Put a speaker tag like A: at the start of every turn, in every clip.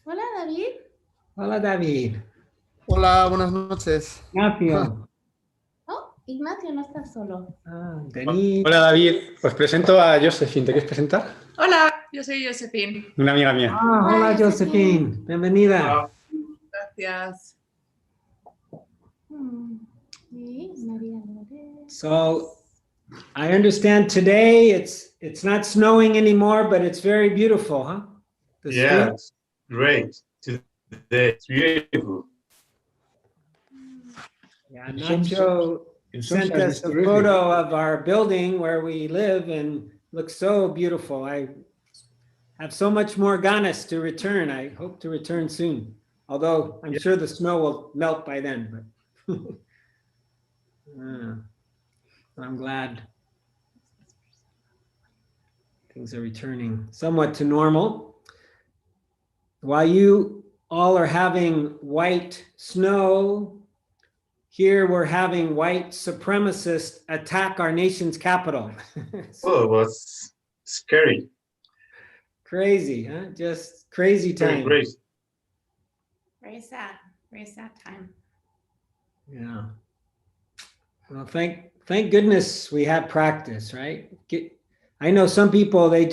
A: Hola, David.
B: Hola, David.
C: Hola, buenas noches.
B: Ignacio.
A: Oh, Ignacio no está solo.
B: Denis.
D: Hola David, os presento a Josephine. ¿Te quieres presentar?
E: Hola, yo soy Josephine.
D: Una amiga mía.
B: Hola, Josephine. Bienvenida.
E: Gracias.
A: Sí, María Loret.
B: So, I understand today it's not snowing anymore, but it's very beautiful, huh? The
F: Yeah,
B: street.
F: it's great. Today it's beautiful.
B: Yeah, Nacho sent us a photo of our building where we live and looks so beautiful. I have so much more ganas to return. I hope to return soon. Although I'm sure the snow will melt by then, but I'm glad things are returning somewhat to normal. While you all are having white snow, here we're having white supremacists attack our nation's capital.
F: Oh, it was scary.
B: Crazy, huh? Just crazy time.
F: Very crazy.
A: Very sad time.
B: Yeah. Well, thank goodness we have practice, right? I know some people, they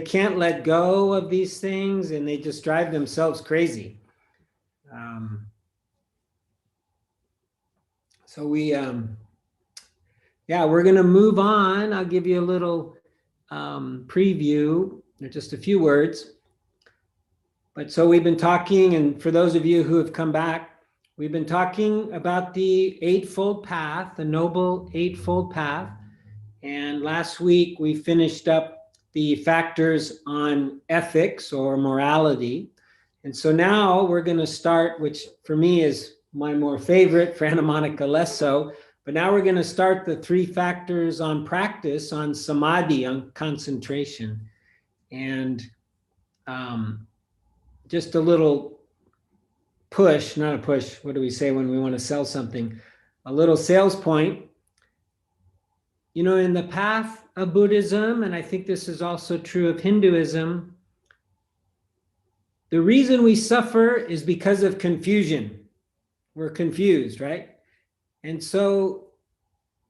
B: can't let go of these things and they just drive themselves crazy. So we're going to move on. I'll give you a little preview, just a few words. But so we've been talking, and for those of you who have come back, we've been talking about the Eightfold Path, the Noble Eightfold Path. And last week we finished up the factors on ethics or morality. And so now we're going to start, which for me is my more favorite, for Anna Monica less so, but now we're going to start the 3 factors on practice, on samadhi, on concentration. And just a little push, not a push, what do we say when we want to sell something? A little sales point. You know, in the path of Buddhism, and I think this is also true of Hinduism, the reason we suffer is because of confusion. We're confused, right? And so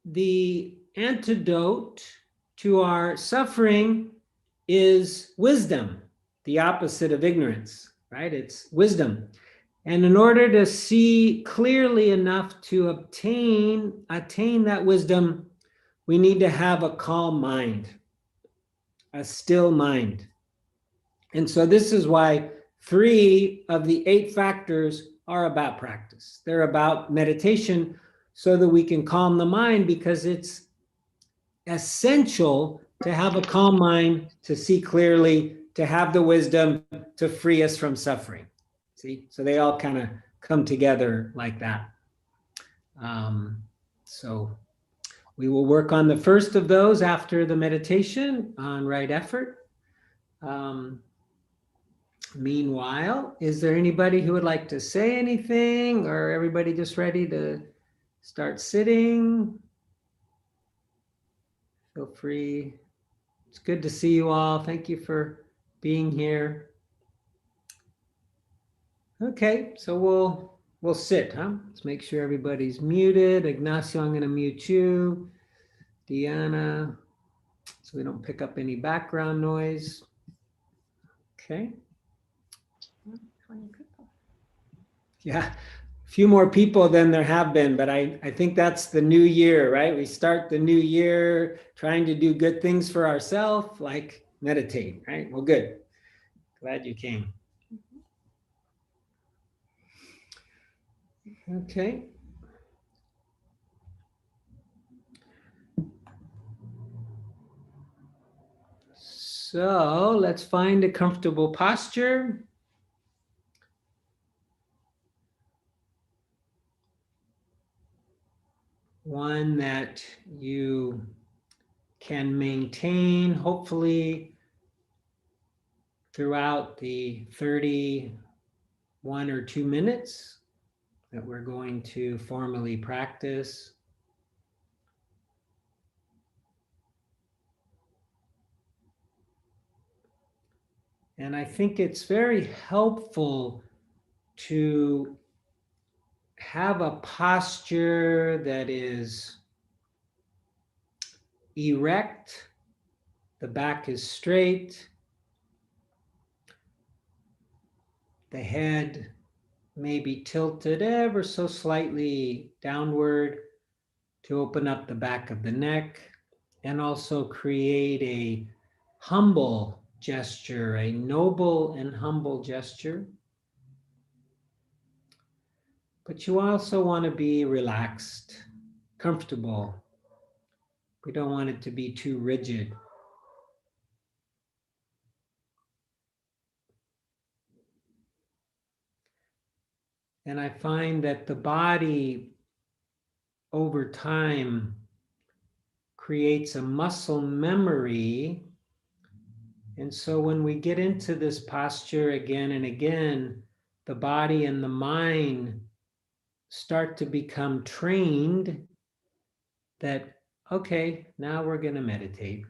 B: the antidote to our suffering is wisdom, the opposite of ignorance, right? It's wisdom. And in order to see clearly enough to attain that wisdom, we need to have a calm mind, a still mind. And so this is why 3 of the 8 factors are about practice. They're about meditation so that we can calm the mind, because it's essential to have a calm mind, to see clearly, to have the wisdom to free us from suffering. See, so they all kind of come together like that. So we will work on the first of those after the meditation on right effort. Meanwhile, is there anybody who would like to say anything, or everybody just ready to start sitting? Feel free. It's good to see you all. Thank you for being here. Okay, so we'll sit, huh? Let's make sure everybody's muted. Ignacio, I'm going to mute you. Diana, so we don't pick up any background noise. Okay.
A: 20 people.
B: Yeah, a few more people than there have been, but I think that's the new year, right? We start the new year trying to do good things for ourselves, like meditate, right? Well, good. Glad you came. Okay. So let's find a comfortable posture. One that you can maintain, hopefully, throughout the 31 or 2 minutes that we're going to formally practice. And I think it's very helpful to have a posture that is erect, the back is straight, the head may be tilted ever so slightly downward to open up the back of the neck and also create a humble gesture, a noble and humble gesture. But you also want to be relaxed, comfortable. We don't want it to be too rigid. And I find that the body over time creates a muscle memory. And so when we get into this posture again and again, the body and the mind start to become trained that, okay, now we're going to meditate.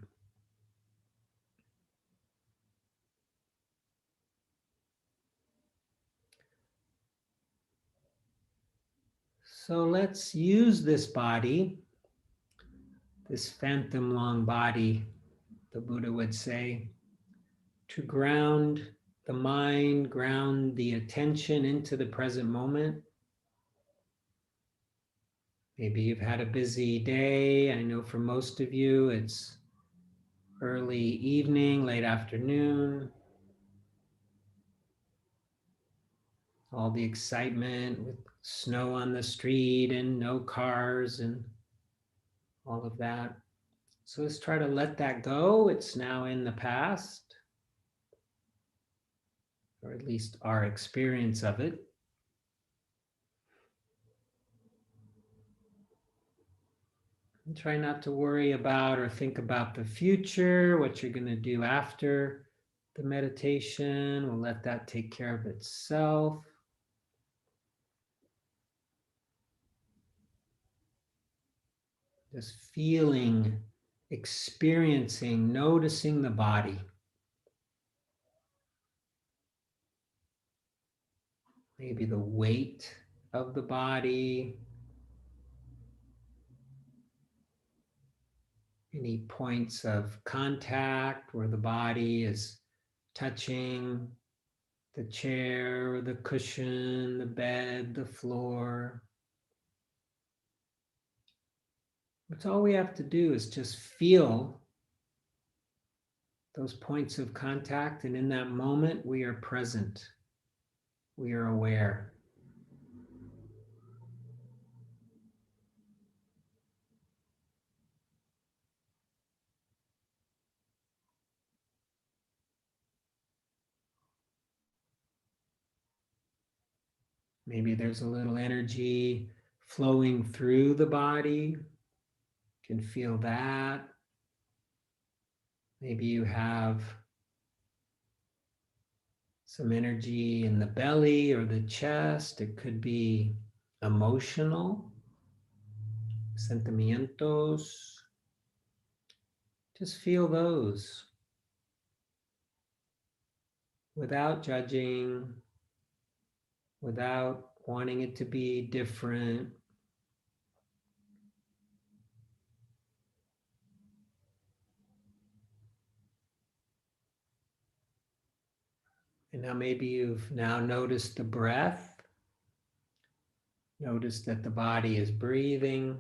B: So let's use this body, this phantom long body, the Buddha would say, to ground the mind, ground the attention into the present moment. Maybe you've had a busy day. I know for most of you, it's early evening, late afternoon. All the excitement with snow on the street and no cars and all of that. So let's try to let that go. It's now in the past, or at least our experience of it. And try not to worry about or think about the future, what you're going to do after the meditation. We'll let that take care of itself. Just feeling, experiencing, noticing the body. Maybe the weight of the body. Any points of contact where the body is touching the chair, the cushion, the bed, the floor. That's all we have to do is just feel those points of contact, and in that moment, we are present. We are aware. Maybe there's a little energy flowing through the body. You can feel that. Maybe you have some energy in the belly or the chest. It could be emotional, sentimientos. Just feel those without judging, without wanting it to be different. And now maybe you've now noticed the breath. Notice that the body is breathing.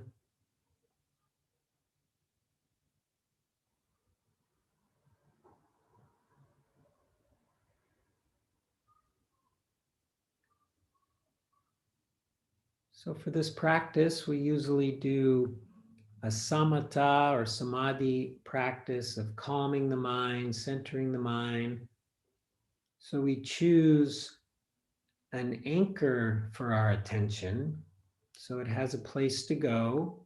B: So for this practice, we usually do a samatha or samadhi practice of calming the mind, centering the mind. So we choose an anchor for our attention, so it has a place to go,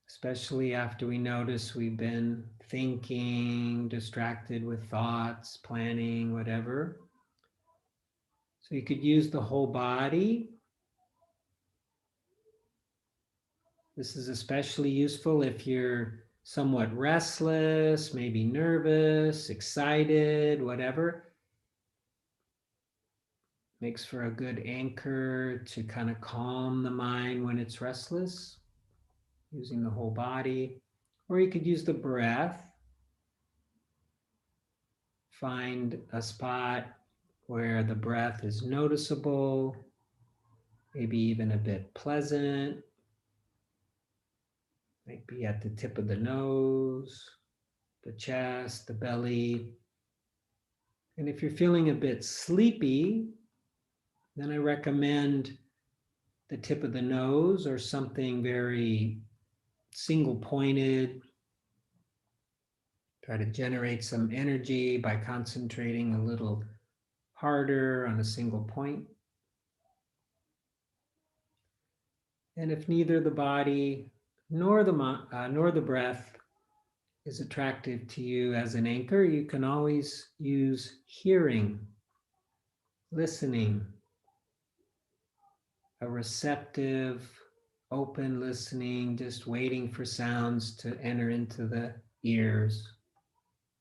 B: especially after we notice we've been thinking, distracted with thoughts, planning, whatever. So you could use the whole body. This is especially useful if you're somewhat restless, maybe nervous, excited, whatever. Makes for a good anchor to kind of calm the mind when it's restless, using the whole body. Or you could use the breath. Find a spot where the breath is noticeable, maybe even a bit pleasant. Might be at the tip of the nose, the chest, the belly. And if you're feeling a bit sleepy, then I recommend the tip of the nose or something very single pointed. Try to generate some energy by concentrating a little harder on a single point. And if neither the body nor the breath is attractive to you as an anchor, you can always use hearing, listening, a receptive, open listening, just waiting for sounds to enter into the ears,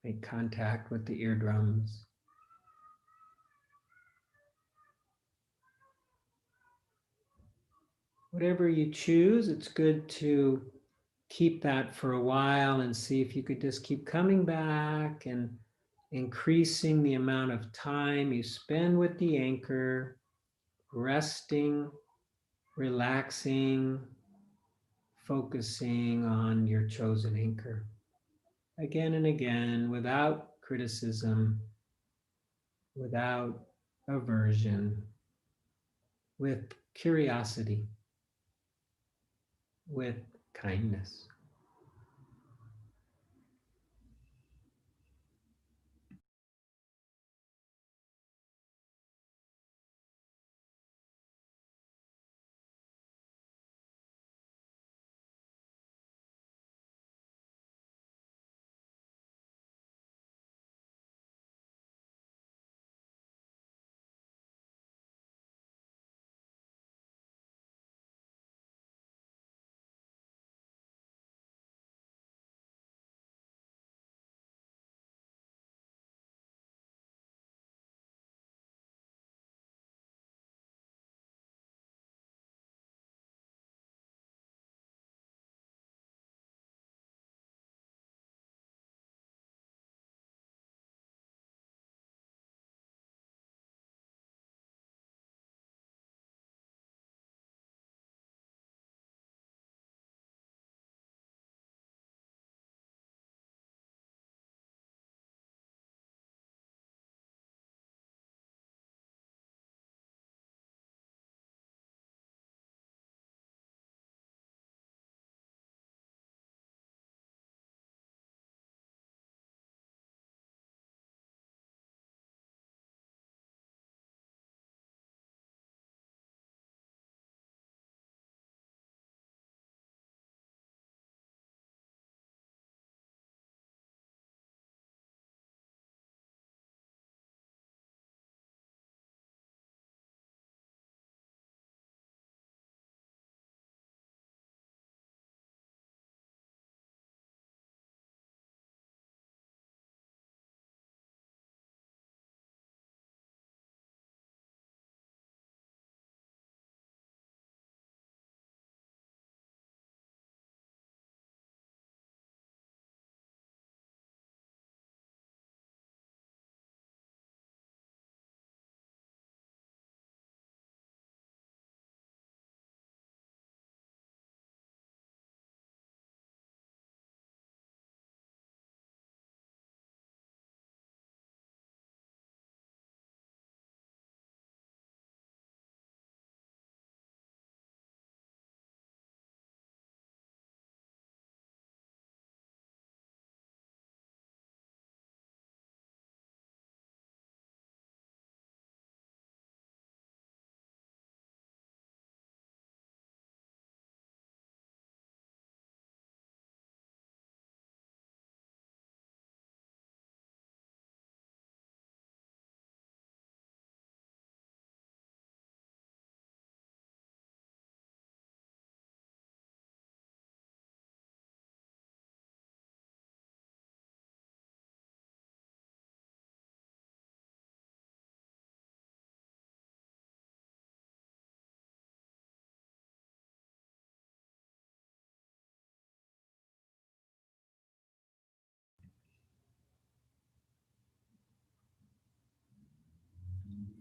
B: make contact with the eardrums. Whatever you choose, it's good to keep that for a while and see if you could just keep coming back and increasing the amount of time you spend with the anchor, resting, relaxing, focusing on your chosen anchor. Again and again, without criticism, without aversion, with curiosity, with kindness.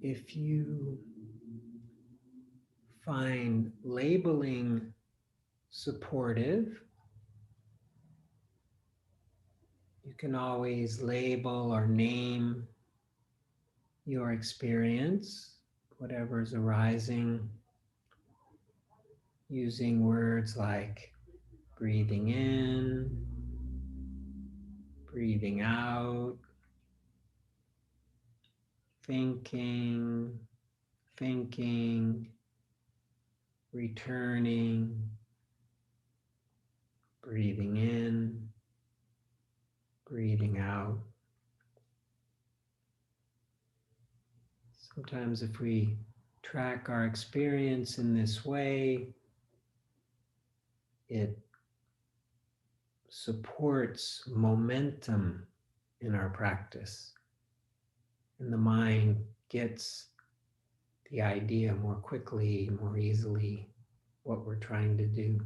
B: if you find labeling supportive, you can always label or name your experience, whatever is arising, using words like breathing in, breathing out, thinking, thinking, returning, breathing in, breathing out. Sometimes if we track our experience in this way, it supports momentum in our practice. And the mind gets the idea more quickly, more easily, what we're trying to do.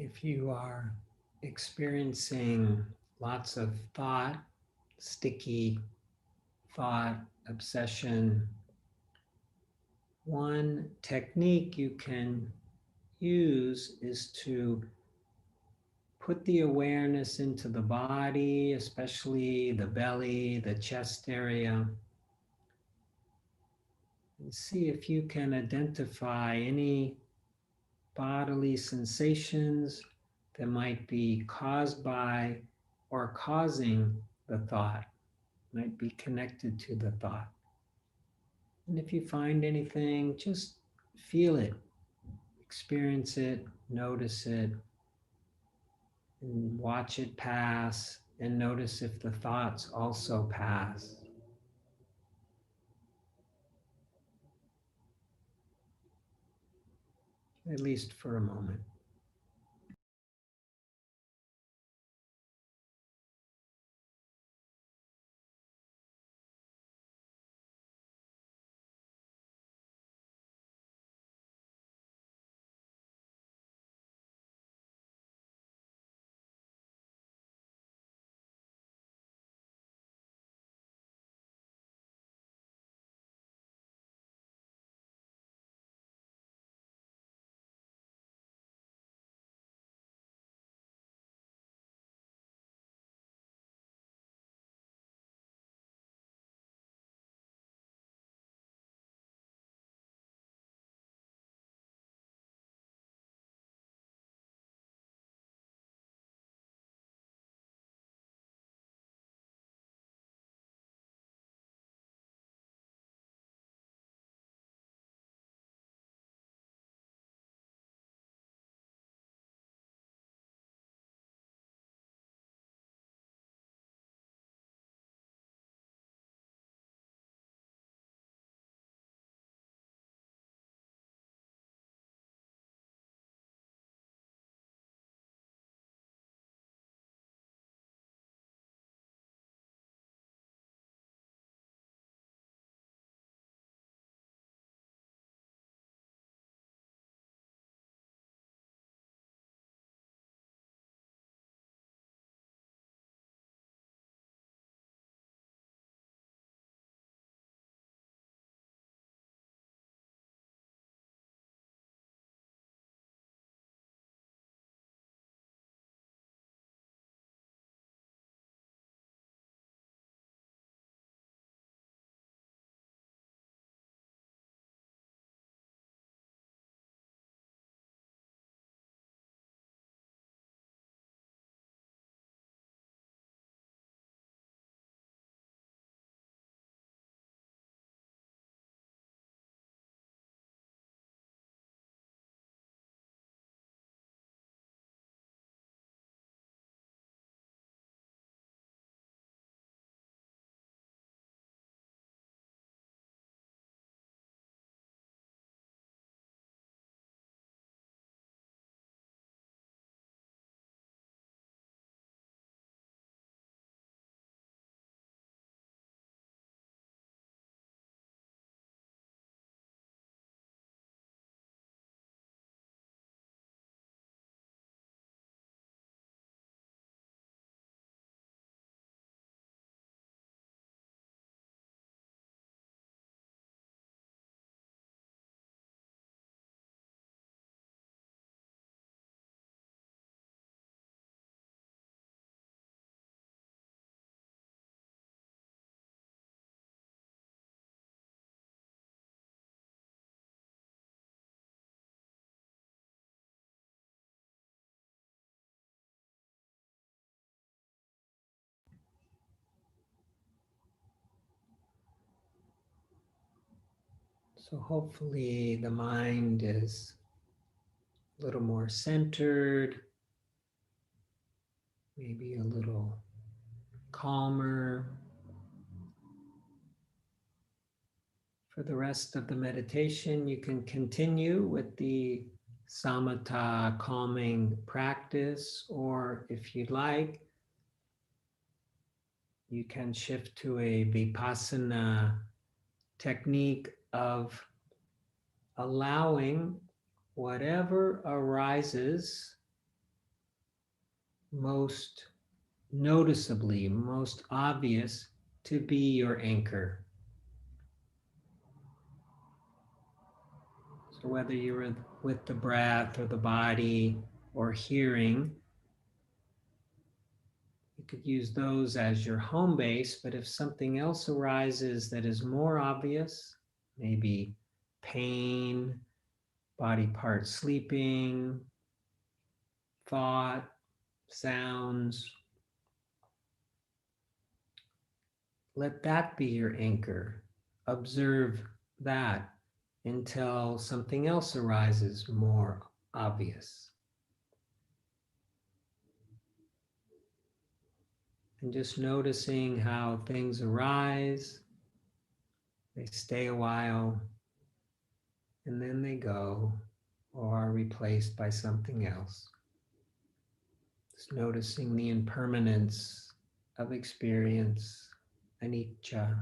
B: if you are experiencing lots of thought, sticky thought, obsession, one technique you can use is to put the awareness into the body, especially the belly, the chest area, and see if you can identify any bodily sensations that might be caused by or causing the thought, might be connected to the thought. And if you find anything, just feel it, experience it, notice it, and watch it pass, and notice if the thoughts also pass. At least for a moment. So hopefully the mind is a little more centered, maybe a little calmer. For the rest of the meditation, you can continue with the samatha calming practice, or if you'd like, you can shift to a vipassana technique of allowing whatever arises most noticeably, most obvious to be your anchor. So whether you're with the breath or the body or hearing, you could use those as your home base, but if something else arises that is more obvious, maybe pain, body part sleeping, thought, sounds, let that be your anchor. Observe that until something else arises more obvious. And just noticing how things arise, they stay a while, and then they go or are replaced by something else. Just noticing the impermanence of experience, anicca.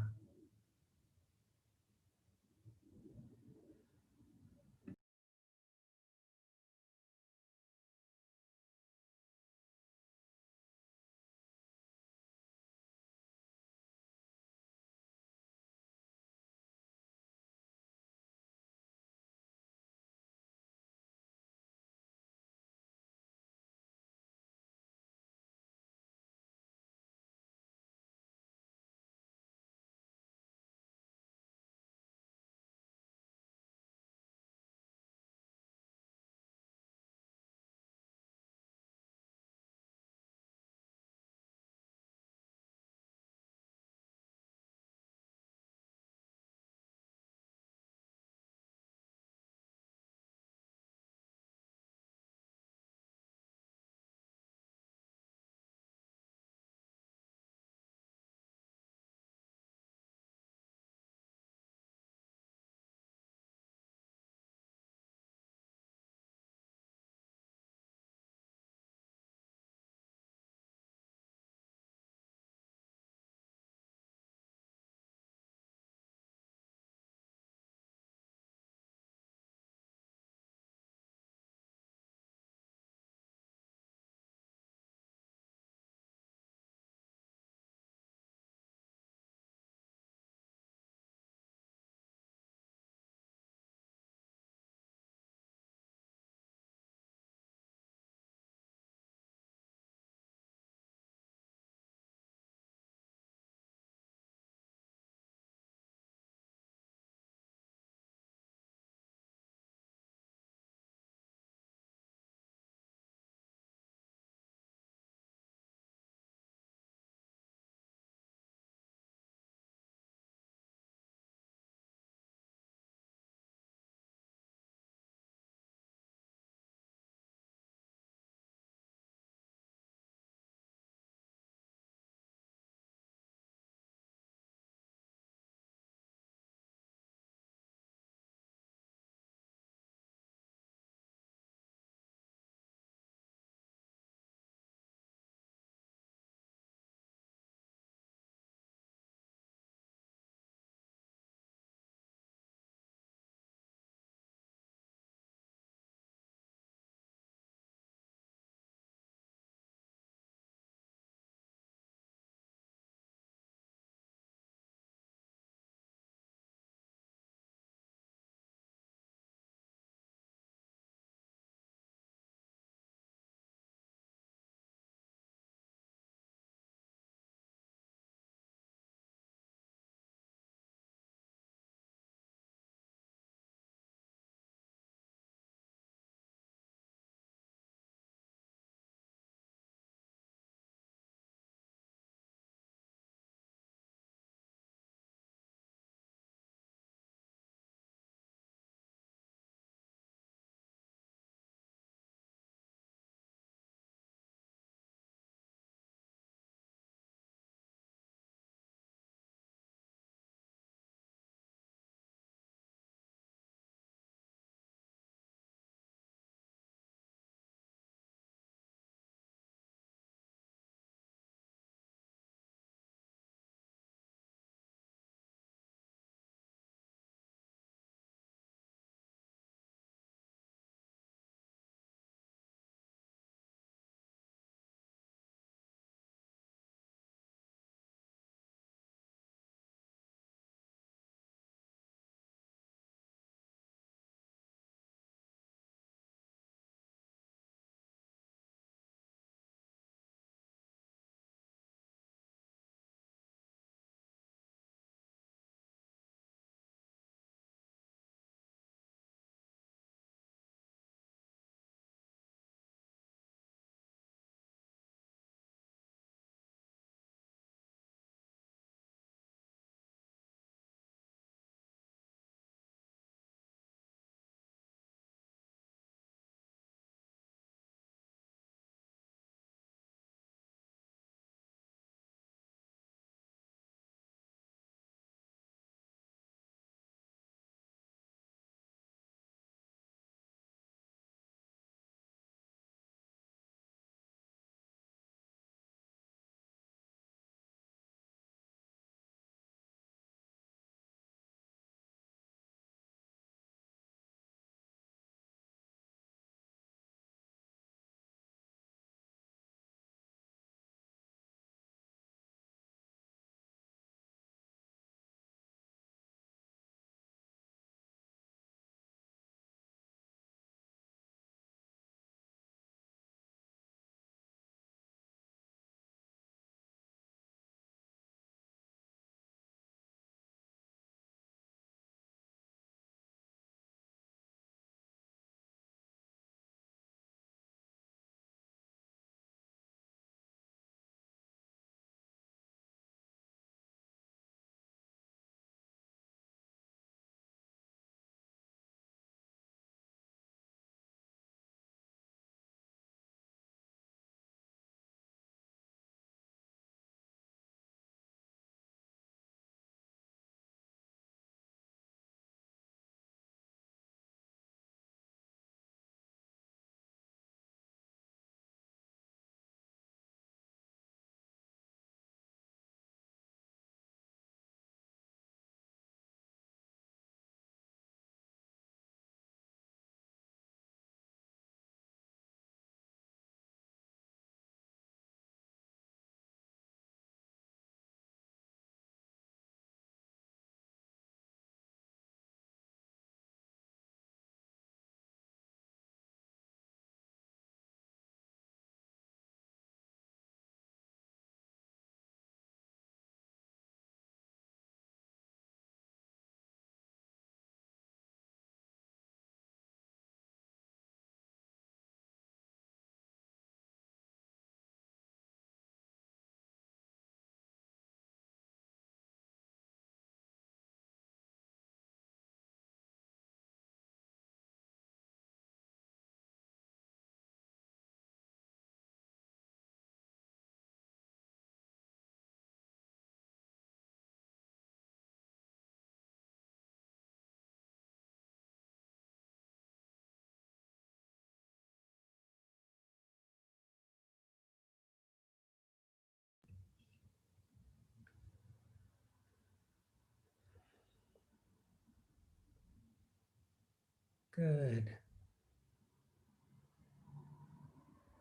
B: Good.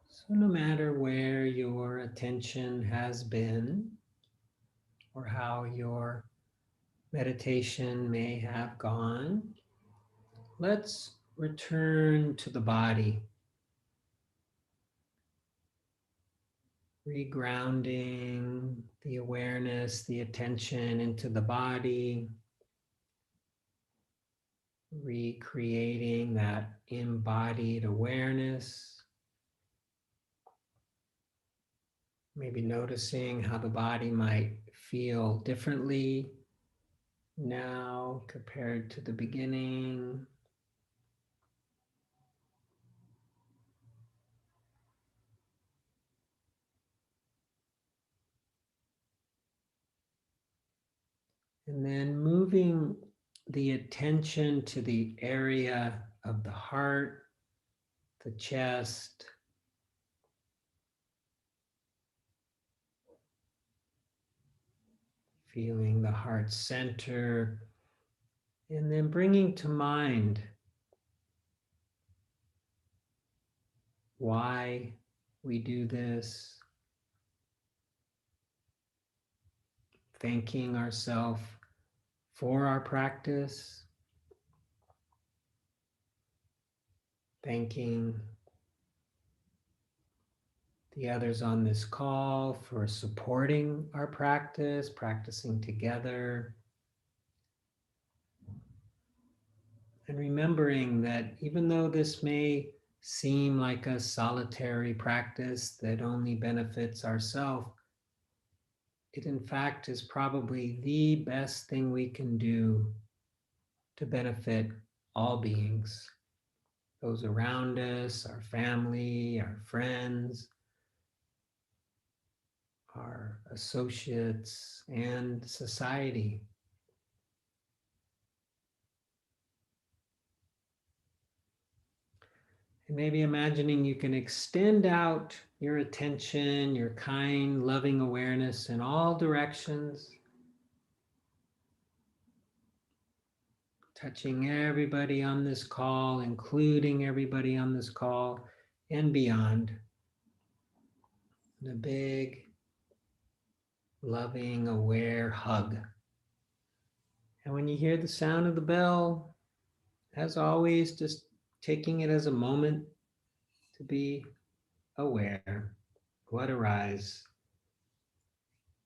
B: So no matter where your attention has been or how your meditation may have gone, let's return to the body, regrounding the awareness, the attention into the body, recreating that embodied awareness. Maybe noticing how the body might feel differently now compared to the beginning. And then moving the attention to the area of the heart, the chest, feeling the heart center, and then bringing to mind why we do this, thanking ourselves for our practice, thanking the others on this call for supporting our practice, practicing together, and remembering that even though this may seem like a solitary practice that only benefits ourselves, it in fact is probably the best thing we can do to benefit all beings, those around us, our family, our friends, our associates, and society. And maybe imagining you can extend out your attention, your kind, loving awareness in all directions, touching everybody on this call, including everybody on this call and beyond. And a big, loving, aware hug. And when you hear the sound of the bell, as always, just taking it as a moment to be aware. What arises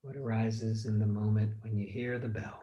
B: in the moment when you hear the bell.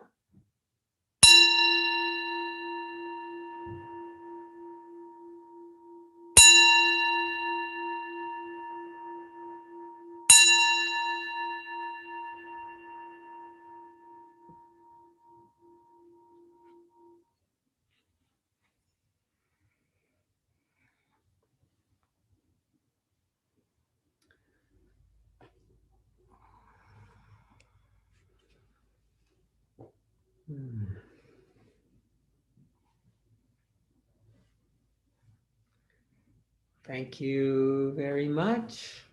B: Thank you very much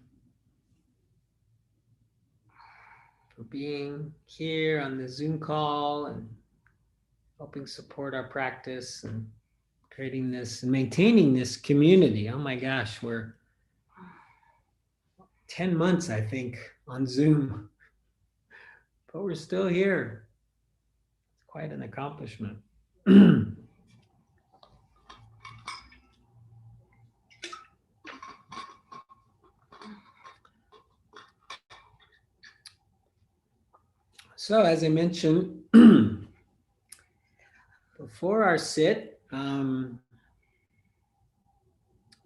B: for being here on the Zoom call and helping support our practice and creating this and maintaining this community. Oh my gosh, we're 10 months, I think, on Zoom, but we're still here. It's quite an accomplishment. So as I mentioned, before our sit, we're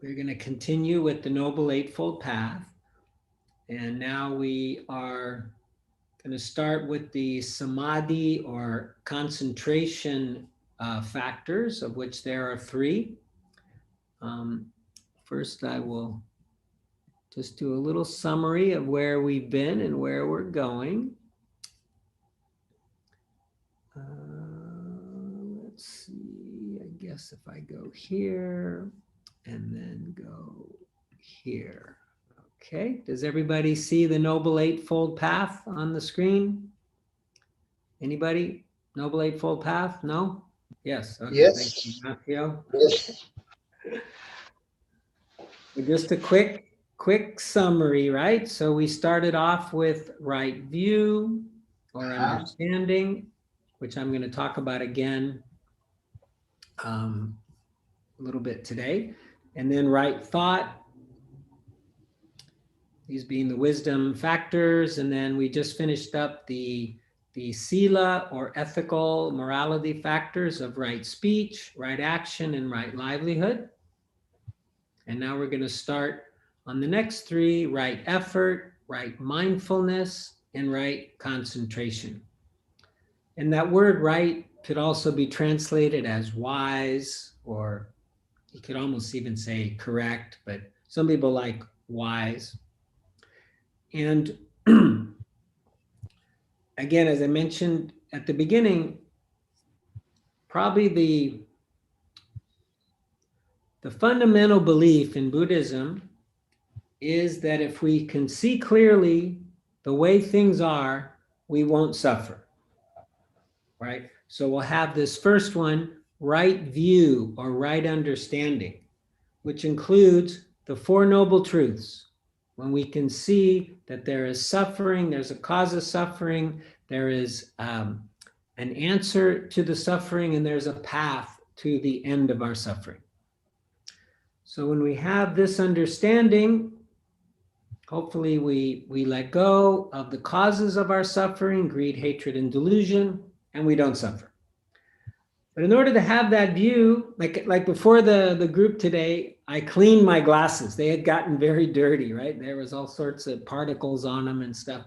B: going to continue with the Noble Eightfold Path. And now we are going to start with the samadhi or concentration factors, of which there are 3. First, I will just do a little summary of where we've been and where we're going. Let's see, I guess if I go here and then go here. Okay, does everybody see the Noble Eightfold Path on the screen? Anybody? Noble Eightfold Path? No? Yes. Okay.
C: Yes.
B: Thank you, Matthew.
C: Yes.
B: Just a quick summary, right? So we started off with right view or understanding, which I'm going to talk about again a little bit today. And then right thought, these being the wisdom factors. And then we just finished up the sila or ethical morality factors of right speech, right action, and right livelihood. And now we're going to start on the next three: right effort, right mindfulness, and right concentration. And that word right could also be translated as wise, or you could almost even say correct, but some people like wise. And again, as I mentioned at the beginning, probably the fundamental belief in Buddhism is that if we can see clearly the way things are, we won't suffer, right? So we'll have this first one, right view or right understanding, which includes the Four Noble Truths. When we can see that there is suffering, there's a cause of suffering, there is an answer to the suffering, and there's a path to the end of our suffering. So when we have this understanding, hopefully we let go of the causes of our suffering, greed, hatred, and delusion, and we don't suffer. But in order to have that view, like before the group today, I cleaned my glasses. They had gotten very dirty, right? There was all sorts of particles on them and stuff.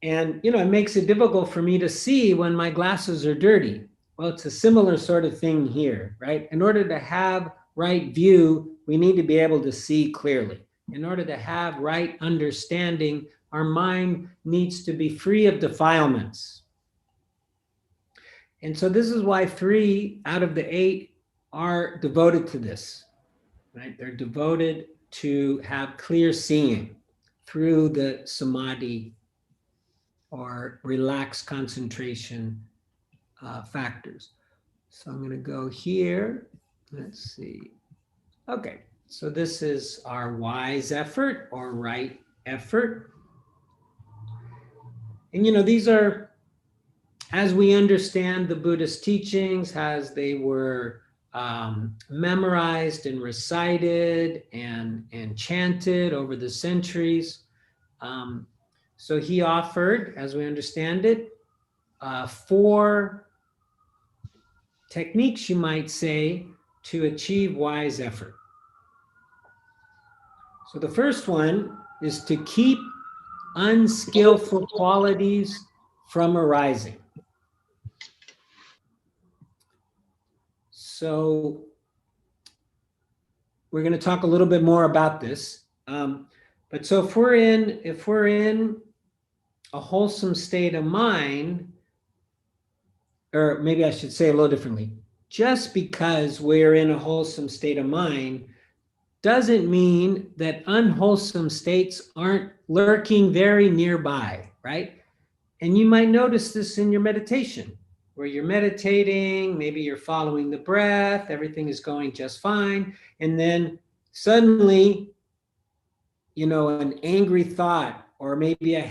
B: And, it makes it difficult for me to see when my glasses are dirty. Well, it's a similar sort of thing here, right? In order to have right view, we need to be able to see clearly. In order to have right understanding, our mind needs to be free of defilements. And so this is why 3 out of the 8 are devoted to this, right? They're devoted to have clear seeing through the samadhi or relaxed concentration factors. So I'm going to go here. Let's see. Okay, so this is our wise effort or right effort. And these are, as we understand the Buddhist teachings, as they were memorized and recited and chanted over the centuries. So he offered, as we understand it, 4 techniques, you might say, to achieve wise effort. So the first one is to keep unskillful qualities from arising. So we're going to talk a little bit more about this. But so if we're in a wholesome state of mind, or maybe I should say a little differently, just because we're in a wholesome state of mind doesn't mean that unwholesome states aren't lurking very nearby, right? And you might notice this in your meditation, where you're meditating, maybe you're following the breath, everything is going just fine, and then suddenly, an angry thought, or maybe a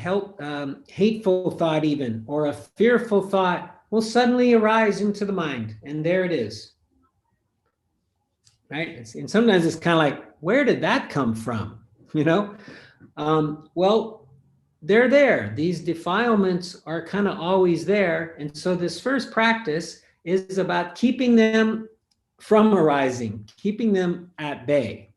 B: hateful thought even, or a fearful thought will suddenly arise into the mind, and there it is, right? And sometimes it's kind of like, where did that come from? Well, they're there. These defilements are kind of always there. And so this first practice is about keeping them from arising, keeping them at bay,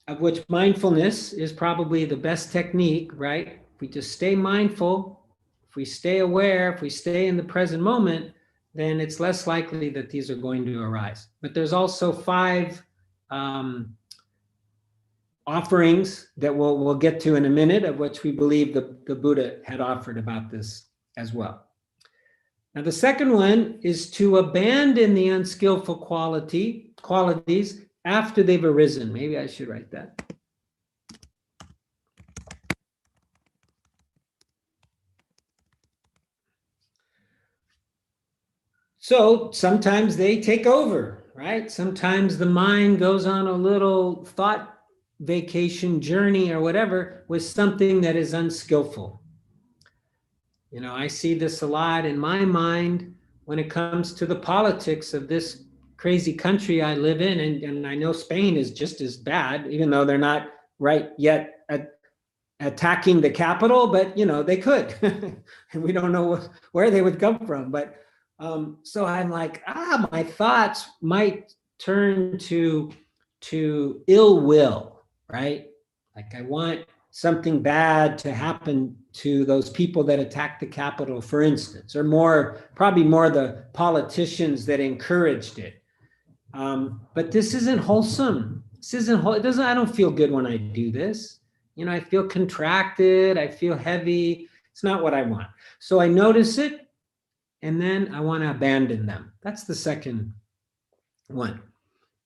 B: of which mindfulness is probably the best technique, right? If we just stay mindful, if we stay aware, if we stay in the present moment, then it's less likely that these are going to arise. But there's also 5 offerings that we'll get to in a minute, of which we believe the Buddha had offered about this as well. Now, the second one is to abandon the unskillful qualities after they've arisen. Maybe I should write that. So sometimes they take over, right? Sometimes the mind goes on a little thought vacation journey or whatever with something that is unskillful. You know, I see this a lot in my mind when it comes to the politics of this crazy country I live in. And I know Spain is just as bad, even though they're not right yet attacking the capital, but you know, they could. And we don't know where they would come from. But so I'm like, my thoughts might turn to ill will, right? Like I want something bad to happen to those people that attacked the Capitol, for instance, or probably more the politicians that encouraged it. But this isn't wholesome. This isn't. I don't feel good when I do this. You know, I feel contracted. I feel heavy. It's not what I want. So I notice it, and then I want to abandon them. That's the second one.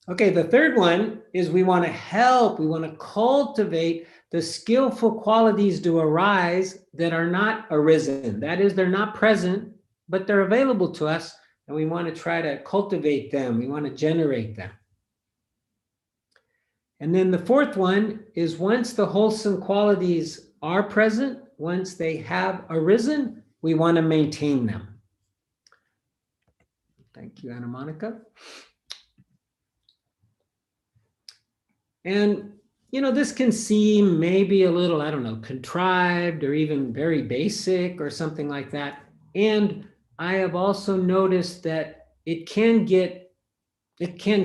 B: Okay, the third one is we want to help. We want to cultivate the skillful qualities to arise that are not arisen. That is, they're not present, but they're available to us, and we want to try to cultivate them. We want to generate them. And then the fourth one is once the wholesome qualities are present, once they have arisen, we want to maintain them. Thank you, Anna Monica. And, you know, this can seem maybe a little, I don't know, contrived or even very basic or something like that. And I have also noticed that it can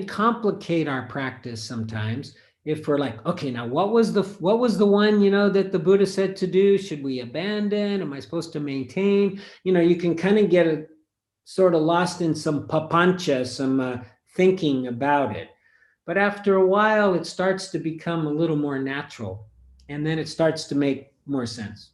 B: complicate our practice sometimes if we're like, okay, now what was the one, you know, that the Buddha said to do? Should we abandon? Am I supposed to maintain? You know, you can kind of get sort of lost in some papancha, some thinking about it. But after a while, it starts to become a little more natural, and then it starts to make more sense.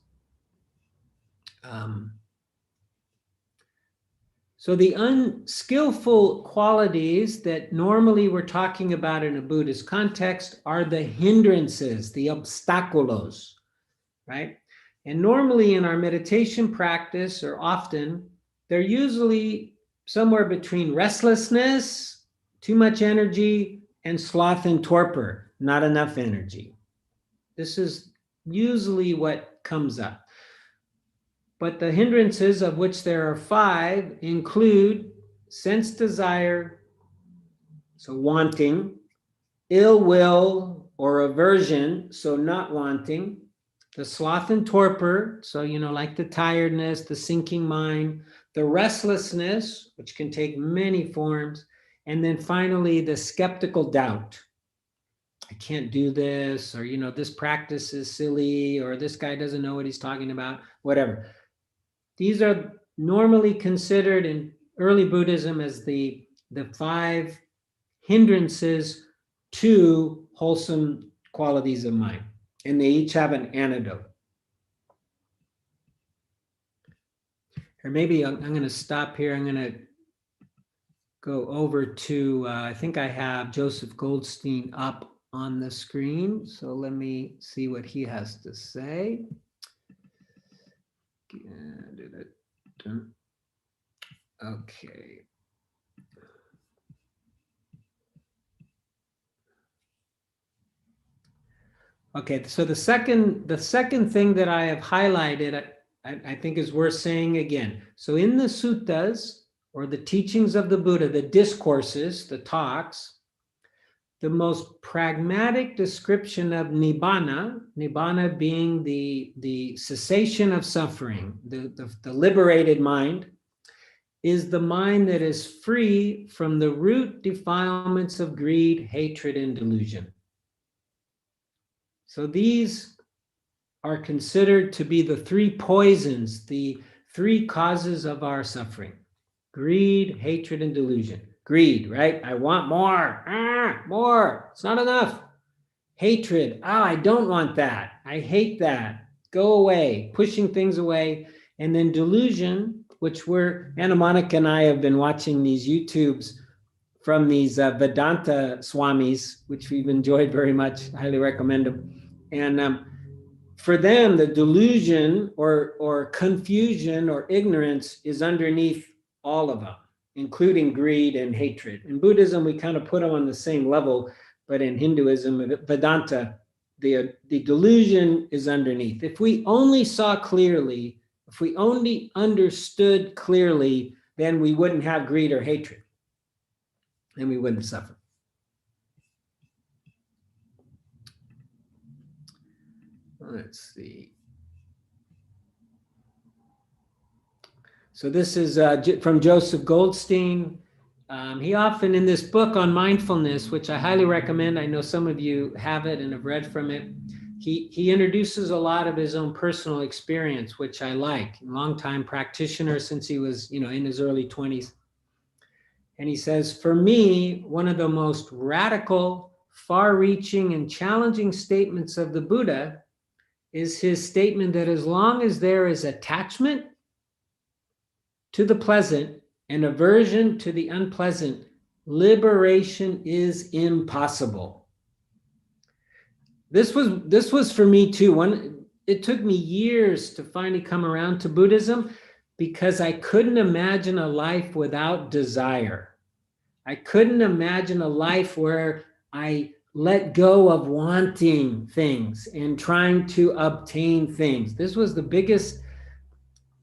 B: So the unskillful qualities that normally we're talking about in a Buddhist context are the hindrances, the obstáculos, right? And normally in our meditation practice, or often, they're usually somewhere between restlessness, too much energy, and sloth and torpor, not enough energy. This is usually what comes up. But the hindrances, of which there are 5, include sense desire, so wanting, ill will or aversion, so not wanting, the sloth and torpor, so, you know, like the tiredness, the sinking mind, the restlessness, which can take many forms, and then finally the skeptical doubt. I can't do this, or, you know, this practice is silly, or this guy doesn't know what he's talking about, whatever. These are normally considered in early Buddhism as the 5 hindrances to wholesome qualities of mind, and they each have an antidote. Or maybe I'm going to stop here. I'm going to go over to, I think I have Joseph Goldstein up on the screen. So let me see what he has to say. Okay. Okay, so the second thing that I have highlighted, I think is worth saying again. So in the suttas, or the teachings of the Buddha, the discourses, the talks, the most pragmatic description of nibbana being the cessation of suffering, the liberated mind, is the mind that is free from the root defilements of greed, hatred, and delusion. So these are considered to be the 3 poisons, the 3 causes of our suffering: greed, hatred, and delusion. Greed, right? I want more. More. It's not enough. Hatred. I don't want that. I hate that. Go away. Pushing things away. And then delusion, which Anna Monica and I have been watching these YouTubes from these Vedanta Swamis, which we've enjoyed very much. Highly recommend them. And for them, the delusion or confusion or ignorance is underneath all of them. including greed and hatred. In Buddhism, we kind of put them on the same level, but in Hinduism, Vedanta, the delusion is underneath. If we only saw clearly, if we only understood clearly, then we wouldn't have greed or hatred, and we wouldn't suffer. Let's see. So this is from Joseph Goldstein. He often, in this book on mindfulness, which I highly recommend, I know some of you have it and have read from it, he introduces a lot of his own personal experience, which I like. Long-time practitioner since he was, in his early 20s. And he says, for me, one of the most radical, far-reaching, and challenging statements of the Buddha is his statement that as long as there is attachment to the pleasant and aversion to the unpleasant, liberation is impossible. This was for me too. It took me years to finally come around to Buddhism because I couldn't imagine a life without desire. I couldn't imagine a life where I let go of wanting things and trying to obtain things. This was the biggest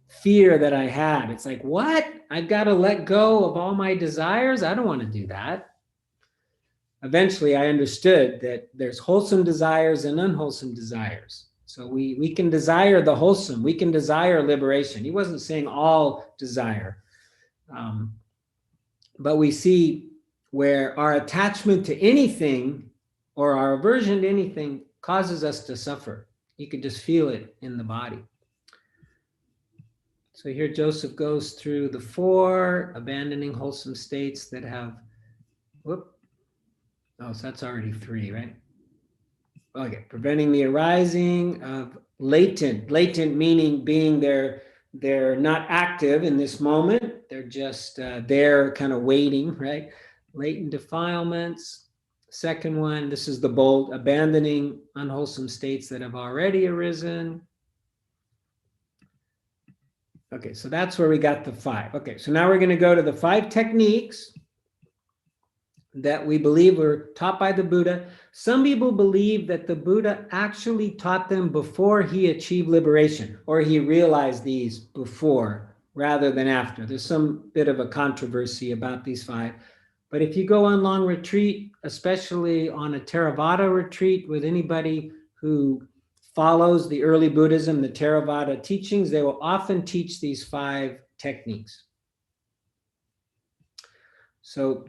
B: fear that I had. It's like, what? I've got to let go of all my desires? I don't want to do that. Eventually, I understood that there's wholesome desires and unwholesome desires. So we can desire the wholesome. We can desire liberation. He wasn't saying all desire. But we see where our attachment to anything or our aversion to anything causes us to suffer. You can just feel it in the body. So here Joseph goes through the 4, abandoning wholesome states that have, so that's already 3, right? Okay, preventing the arising of latent meaning being they're not active in this moment. They're just there kind of waiting, right? Latent defilements. Second one, this is the bold, abandoning unwholesome states that have already arisen. Okay, so that's where we got the 5. Okay, so now we're going to go to the 5 techniques that we believe were taught by the Buddha. Some people believe that the Buddha actually taught them before he achieved liberation, or he realized these before rather than after. There's some bit of a controversy about these 5. But if you go on long retreat, especially on a Theravada retreat with anybody who follows the early Buddhism, the Theravada teachings, they will often teach these 5 techniques. So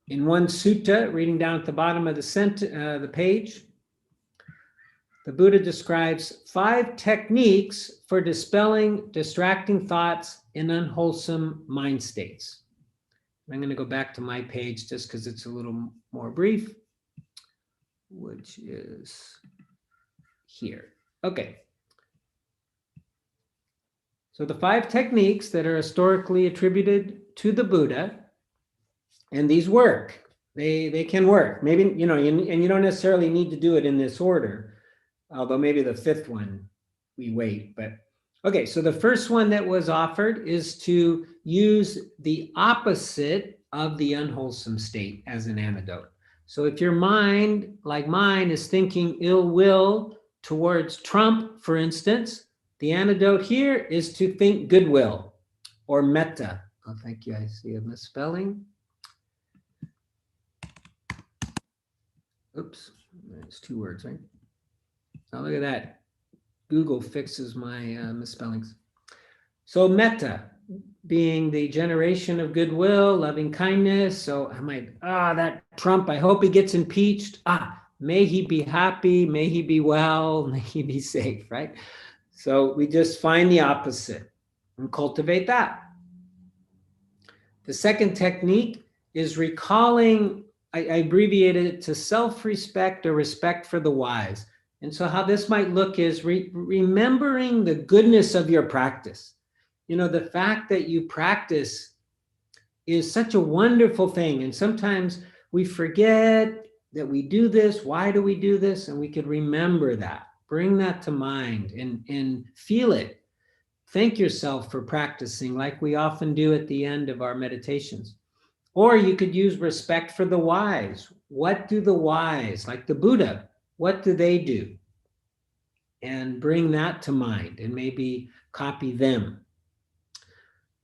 B: in one sutta, reading down at the bottom of the page, the Buddha describes 5 techniques for dispelling distracting thoughts in unwholesome mind states. I'm going to go back to my page just because it's a little more brief, which is here. Okay. So the 5 techniques that are historically attributed to the Buddha, and these work. They can work. Maybe, and you don't necessarily need to do it in this order, although maybe the 5th one we wait. But okay, so the first one that was offered is to use the opposite of the unwholesome state as an antidote. So if your mind, like mine, is thinking ill will towards Trump, for instance, the antidote here is to think goodwill or metta. Oh, thank you. I see a misspelling. Oops, it's 2 words, right? Now look at that. Google fixes my misspellings. So metta being the generation of goodwill, loving kindness. So I might, that Trump, I hope he gets impeached. May he be happy, may he be well, may he be safe, right? So we just find the opposite and cultivate that. The second technique is recalling, I abbreviated it to self-respect or respect for the wise. And so how this might look is remembering the goodness of your practice. The fact that you practice is such a wonderful thing. And sometimes we forget that we do this. Why do we do this? And we could remember that, bring that to mind and feel it. thank yourself for practicing like we often do at the end of our meditations. Or you could use respect for the wise. What do the wise, like the Buddha, what do they do? And bring that to mind and maybe copy them.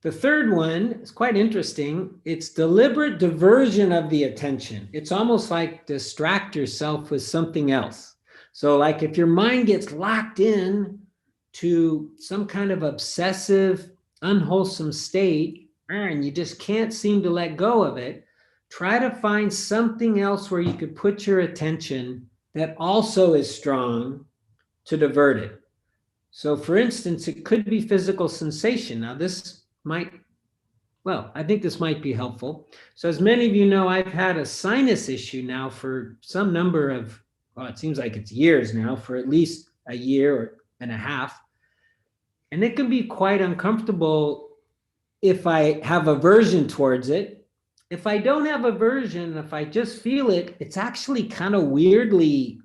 B: The third one is quite interesting. It's deliberate diversion of the attention. It's almost like distract yourself with something else. So like if your mind gets locked in to some kind of obsessive, unwholesome state, and you just can't seem to let go of it, try to find something else where you could put your attention that also is strong to divert it. So for instance, it could be physical sensation. Now this might, well, I think this might be helpful. So as many of you know, I've had a sinus issue now for some number of, well, it seems like it's years now, for at least a year and a half. And it can be quite uncomfortable if I have aversion towards it. If I don't have aversion, if I just feel it, it's actually kind of weirdly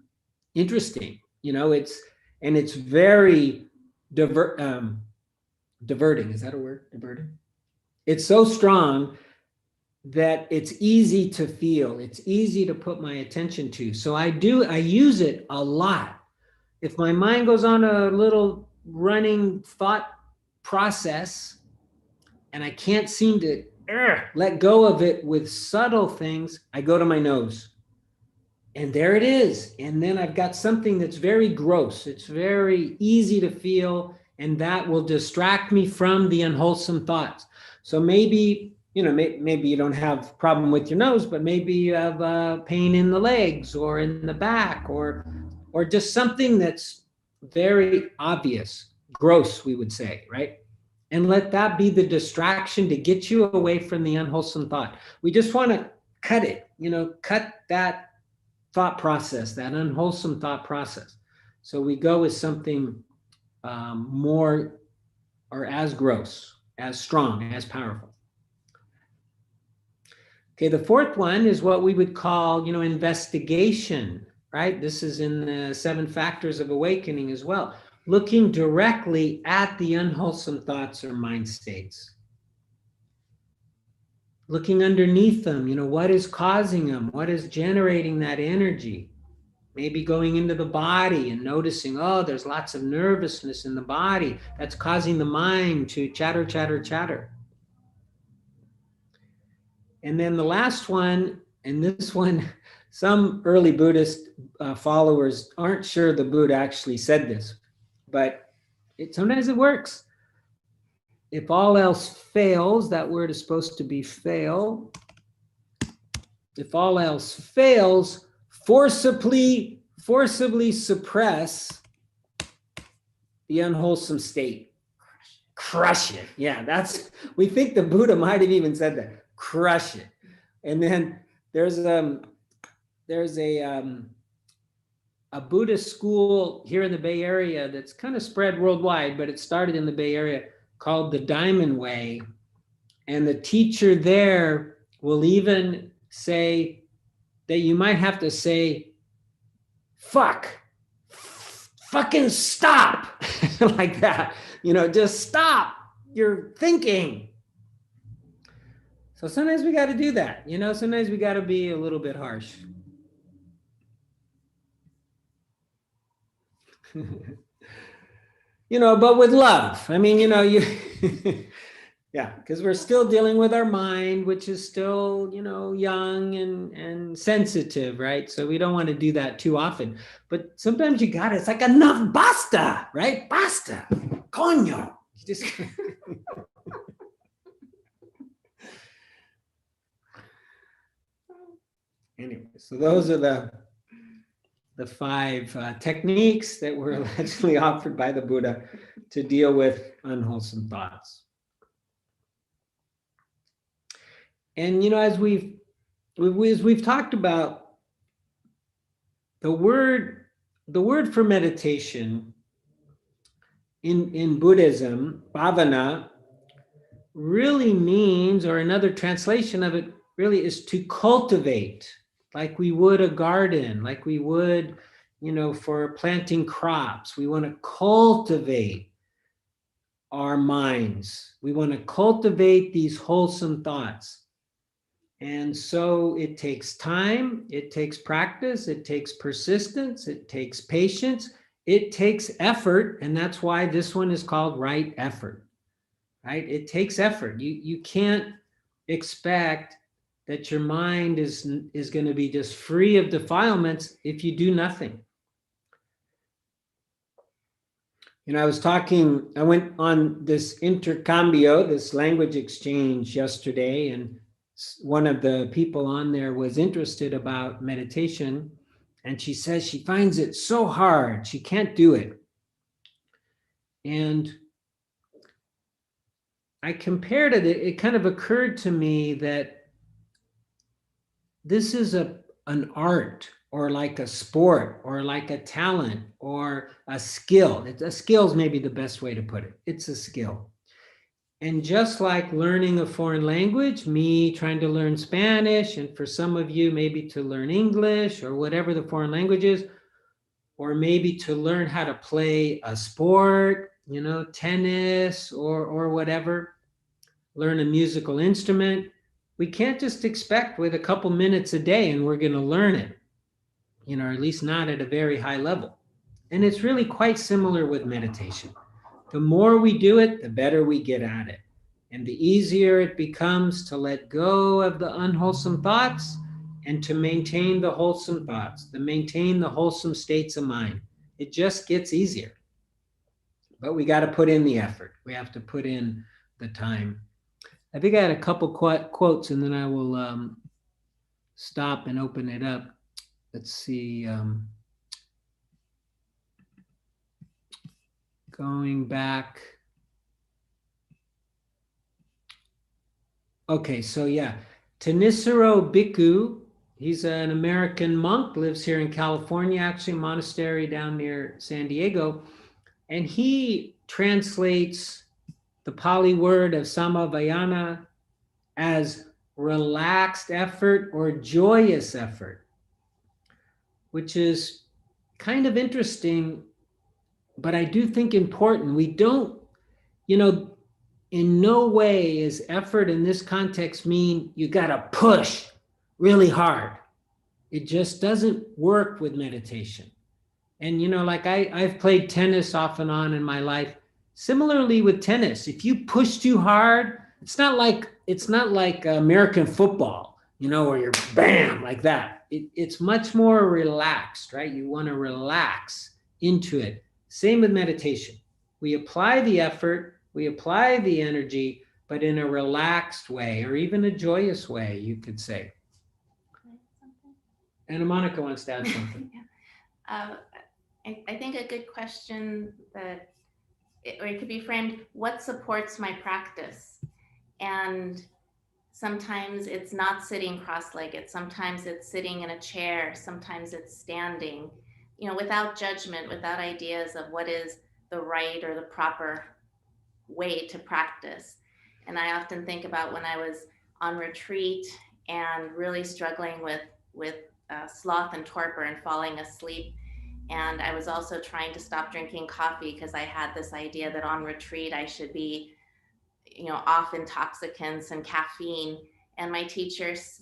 B: interesting. You know, it's very diverting. Is that a word? Diverting? It's so strong that it's easy to feel. It's easy to put my attention to. So I use it a lot. If my mind goes on a little running thought process and I can't seem to let go of it with subtle things, I go to my nose. And there it is. And then I've got something that's very gross. It's very easy to feel, and that will distract me from the unwholesome thoughts. So maybe, you know, maybe you don't have a problem with your nose, but maybe you have pain in the legs or in the back, or just something that's very obvious, gross, we would say, right? And let that be the distraction to get you away from the unwholesome thought. We just want to cut it, you know, cut that thought process, that unwholesome thought process. So we go with something more or as gross, as strong, as powerful. Okay, the fourth one is what we would call, you know, investigation, right? This is in the 7 factors of awakening as well. Looking directly at the unwholesome thoughts or mind states. Looking underneath them, you know, what is causing them? What is generating that energy? Maybe going into the body and noticing, oh, there's lots of nervousness in the body. That's causing the mind to chatter, chatter, chatter. And then the last one, and this one, some early Buddhist followers aren't sure the Buddha actually said this, but sometimes it works. If all else fails, that word is supposed to be fail. If all else fails, forcibly suppress the unwholesome state. Crush it. Yeah, we think the Buddha might have even said that. Crush it. And then there's a Buddhist school here in the Bay Area that's kind of spread worldwide, but it started in the Bay Area, called the Diamond Way. And the teacher there will even say that you might have to say, fucking stop, like that, you know, just stop your thinking. So sometimes we got to do that, you know, sometimes we got to be a little bit harsh. You know, but with love. I mean, you know, yeah, because we're still dealing with our mind, which is still, you know, young and sensitive, right? So we don't want to do that too often. But sometimes you got it. It's like, enough, basta, right? Basta, coño. You just anyway, so those are the 5 techniques that were allegedly offered by the Buddha to deal with unwholesome thoughts. And, you know, as we've talked about, the word for meditation in Buddhism, bhavana, really means, or another translation of it really is to cultivate, like we would a garden, like we would, you know, for planting crops. We want to cultivate our minds. We want to cultivate these wholesome thoughts. And so it takes time, it takes practice, it takes persistence, it takes patience, it takes effort. And that's why this one is called right effort, right? It takes effort. You can't expect that your mind is going to be just free of defilements if you do nothing. You know, I went on this intercambio, this language exchange yesterday, and one of the people on there was interested about meditation, and she says she finds it so hard, she can't do it. And I compared it, it kind of occurred to me that this is an art, or like a sport, or like a talent, or a skill. A skill is maybe the best way to put it. It's a skill. And just like learning a foreign language, me trying to learn Spanish, and for some of you, maybe to learn English or whatever the foreign language is, or maybe to learn how to play a sport, you know, tennis or whatever, learn a musical instrument. We can't just expect with a couple minutes a day and we're going to learn it, you know, or at least not at a very high level. And it's really quite similar with meditation. The more we do it, the better we get at it. And the easier it becomes to let go of the unwholesome thoughts and to maintain the wholesome thoughts, to maintain the wholesome states of mind. It just gets easier. But we got to put in the effort. We have to put in the time. I think I had a couple quotes, and then I will stop and open it up. Let's see. Going back. Okay, so yeah, Tanisaro Bhikkhu, he's an American monk, lives here in California, actually a monastery down near San Diego, and he translates the Pali word of samavayana as relaxed effort or joyous effort, which is kind of interesting, but I do think important. We don't, you know, in no way is effort in this context mean you got to push really hard. It just doesn't work with meditation. And, you know, like I've played tennis off and on in my life. Similarly with tennis, if you push too hard, it's not like American football, you know, where you're bam, like that. It's much more relaxed, right? You want to relax into it. Same with meditation. We apply the effort, we apply the energy, but in a relaxed way, or even a joyous way, you could say. And Monica wants to add something.
A: I think a good question or it could be framed, what supports my practice? And sometimes it's not sitting cross-legged. Sometimes it's sitting in a chair. Sometimes it's standing, you know, without judgment, without ideas of what is the right or the proper way to practice. And I often think about when I was on retreat and really struggling with sloth and torpor and falling asleep. And I was also trying to stop drinking coffee because I had this idea that on retreat I should be, you know, off intoxicants and caffeine. And my teachers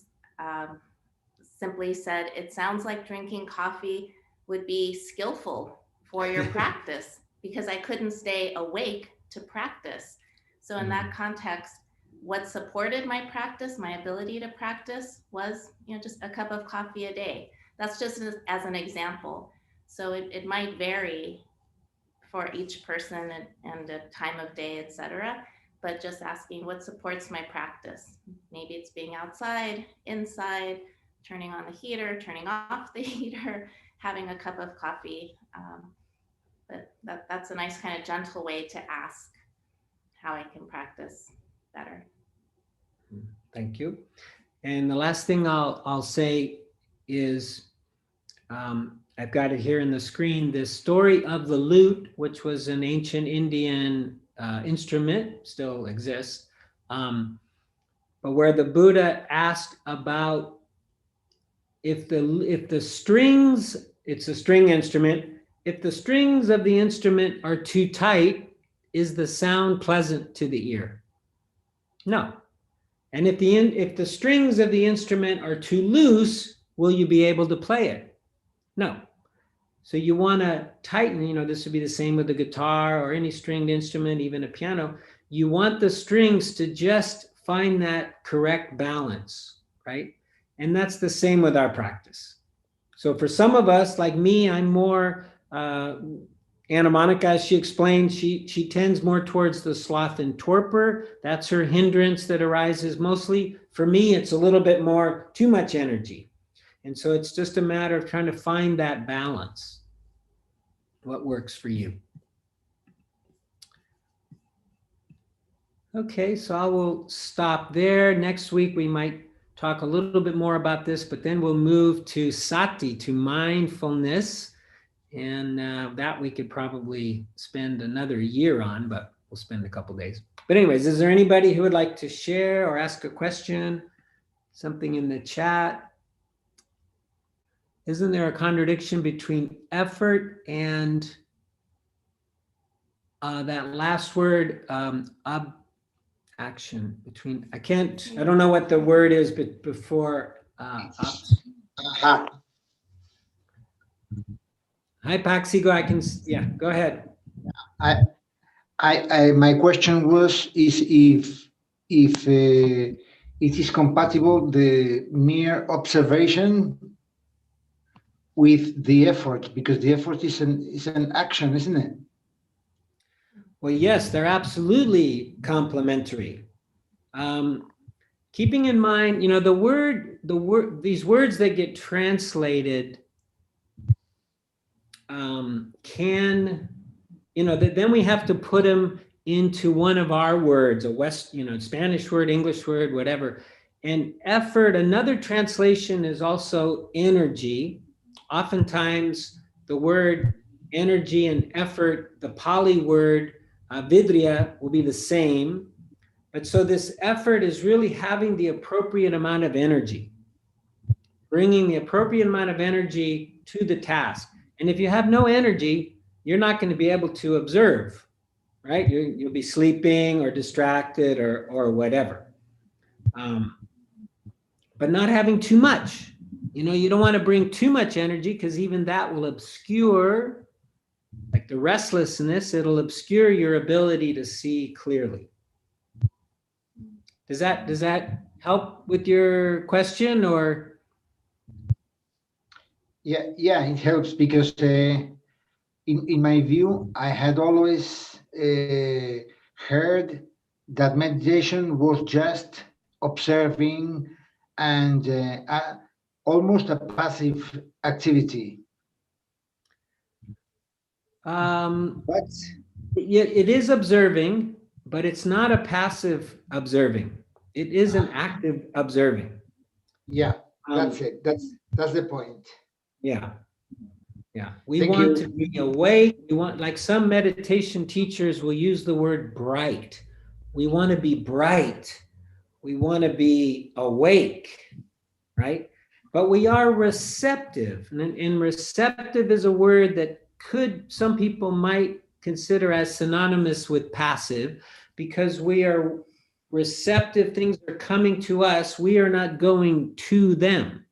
A: simply said, it sounds like drinking coffee would be skillful for your practice, because I couldn't stay awake to practice. So in that context, what supported my practice, my ability to practice, was, you know, just a cup of coffee a day. That's just as an example. So it might vary for each person and the time of day, etc. But just asking what supports my practice. Maybe it's being outside, inside, turning on the heater, turning off the heater, having a cup of coffee. But that's a nice kind of gentle way to ask how I can practice better.
B: Thank you. And the last thing I'll say is, I've got it here in the screen, this story of the lute, which was an ancient Indian instrument, still exists, but where the Buddha asked about if the strings, it's a string instrument, if the strings of the instrument are too tight, is the sound pleasant to the ear? No. And if the strings of the instrument are too loose, will you be able to play it? No. So you want to tighten, this would be the same with the guitar or any stringed instrument, even a piano. You want the strings to just find that correct balance, right? And that's the same with our practice. So for some of us, like me, I'm more, Anna Monica, as she explained, she tends more towards the sloth and torpor. That's her hindrance that arises mostly. For me, it's a little bit more too much energy. And so it's just a matter of trying to find that balance. What works for you? Okay, so I will stop there. Next week, we might talk a little bit more about this, but then we'll move to sati, to mindfulness. And that we could probably spend another year on, but we'll spend a couple days. But anyways, is there anybody who would like to share or ask a question? Something in the chat? Isn't there a contradiction between effort and that last word, action? Between, I don't know what the word is, but before, Hi, Paxigo. Go ahead.
G: My question is if it is compatible, the mere observation with the effort, because the effort is an action, isn't it?
B: Well, yes, they're absolutely complementary. Keeping in mind, these words that get translated then we have to put them into one of our words, Spanish word, English word, whatever. And effort, another translation is also energy. Oftentimes the word energy and effort, the Pali word vidriya, will be the same. But so this effort is really having the appropriate amount of energy, bringing the appropriate amount of energy to the task. And if you have no energy, you're not going to be able to observe, right? You'll be sleeping or distracted or whatever. But not having too much. You don't want to bring too much energy, because even that will obscure, like the restlessness, it'll obscure your ability to see clearly. Does that help with your question, or?
G: Yeah, it helps, because in my view, I had always heard that meditation was just observing and almost a passive activity.
B: But it is observing, but it's not a passive observing. It is an active observing.
G: Yeah, that's it. That's the point.
B: Yeah. We want to be awake. We want, like some meditation teachers will use the word bright. We want to be bright. We want to be awake, right? But we are receptive. And receptive is a word that some people might consider as synonymous with passive, because we are receptive. Things are coming to us. We are not going to them.